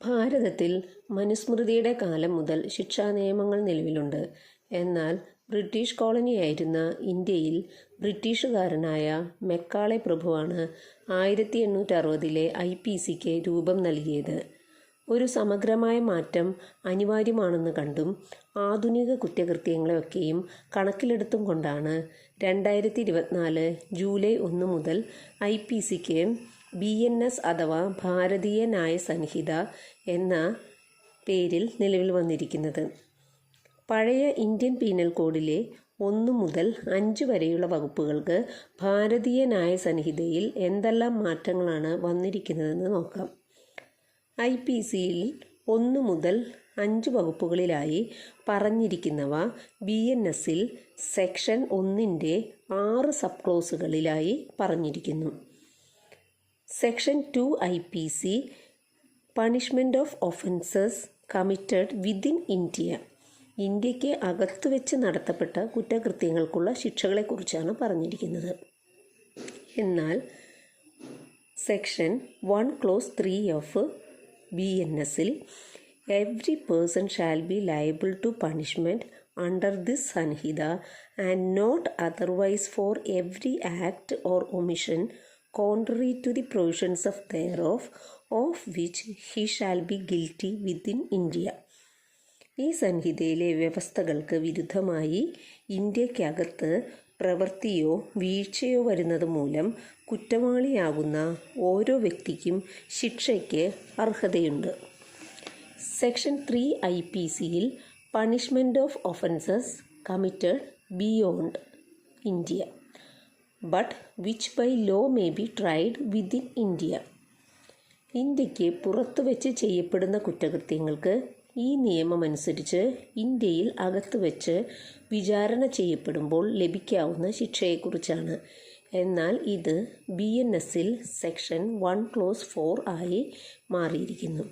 ഭാരതത്തിൽ മനുസ്മൃതിയുടെ കാലം മുതൽ ശിക്ഷാ നിയമങ്ങൾ നിലവിലുണ്ട്. എന്നാൽ ബ്രിട്ടീഷ് കോളനിയായിരുന്ന ഇന്ത്യയിൽ ബ്രിട്ടീഷുകാരനായ മെക്കാളെ പ്രഭുവാണ് 1860 IPCക്ക് രൂപം നൽകിയത്. ഒരു സമഗ്രമായ മാറ്റം അനിവാര്യമാണെന്ന് കണ്ടും ആധുനിക കുറ്റകൃത്യങ്ങളെയൊക്കെയും കണക്കിലെടുത്തും കൊണ്ടാണ് 2024 ജൂലൈ 1 മുതൽ IPCക്ക് BNS അഥവാ ഭാരതീയ ന്യായ സംഹിത എന്ന പേരിൽ നിലവിൽ വന്നിരിക്കുന്നത്. പഴയ ഇന്ത്യൻ പീനൽ കോഡിലെ 1 മുതൽ 5 വരെയുള്ള വകുപ്പുകൾക്ക് ഭാരതീയ ന്യായ സംഹിതയിൽ എന്തെല്ലാം മാറ്റങ്ങളാണ് വന്നിരിക്കുന്നതെന്ന് നോക്കാം. IPCയിൽ 1 മുതൽ 5 വകുപ്പുകളിലായി പറഞ്ഞിരിക്കുന്നവ BNSൽ സെക്ഷൻ 1ൻ്റെ 6 സബ് ക്ലോസുകളിലായി പറഞ്ഞിരിക്കുന്നു. Section 2 IPC punishment of offences committed within India, ഇന്ത്യക്ക് അകത്തു വെച്ച് നടത്തപ്പെട്ട കുറ്റകൃത്യങ്ങൾക്കുള്ള ശിക്ഷകളെക്കുറിച്ചാണ് പറഞ്ഞിരിക്കുന്നത്. എന്നാൽ സെക്ഷൻ 1 ക്ലോസ് 3 ഓഫ് BNSൽ every person shall be liable to punishment under this Sanhita and not otherwise for every act or omission contrary to the provisions of thereof, of which he shall be guilty within India. ഈ സംഹിതയിലെ വ്യവസ്ഥകൾക്ക് വിരുദ്ധമായി ഇന്ത്യക്കകത്ത് പ്രവൃത്തിയോ വീഴ്ചയോ വരുന്നത് മൂലം കുറ്റവാളിയാകുന്ന ഓരോ വ്യക്തിക്കും ശിക്ഷയ്ക്ക് അർഹതയുണ്ട്. Section 3 IPCയിൽ punishment of offences committed beyond India but which by law may be tried within India, ഇന്ത്യക്ക് പുറത്തു വെച്ച് ചെയ്യപ്പെടുന്ന കുറ്റകൃത്യങ്ങൾക്ക് ഈ നിയമമനുസരിച്ച് ഇന്ത്യയിൽ അകത്തു വെച്ച് വിചാരണ ചെയ്യപ്പെടുമ്പോൾ ലഭിക്കാവുന്ന ശിക്ഷയെക്കുറിച്ചാണ്. എന്നാൽ ഇത് BNSൽ സെക്ഷൻ 1 ക്ലോസ് 4 ആയി മാറിയിരിക്കുന്നു.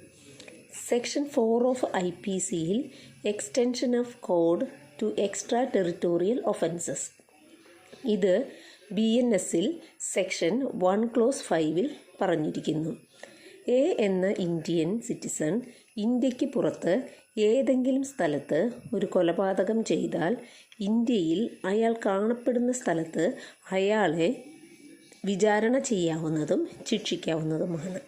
സെക്ഷൻ 4 ഓഫ് IPCയിൽ extension of code to extra territorial offences, ഇത് BNSൽ സെക്ഷൻ 1 ക്ലോസ് 5ൽ പറഞ്ഞിരിക്കുന്നു. എ എന്ന ഇന്ത്യൻ സിറ്റിസൺ ഇന്ത്യക്ക് പുറത്ത് ഏതെങ്കിലും സ്ഥലത്ത് ഒരു കൊലപാതകം ചെയ്താൽ ഇന്ത്യയിൽ അയാൾ കാണപ്പെടുന്ന സ്ഥലത്ത് അയാളെ വിചാരണ ചെയ്യാവുന്നതും ശിക്ഷിക്കാവുന്നതുമാണ്.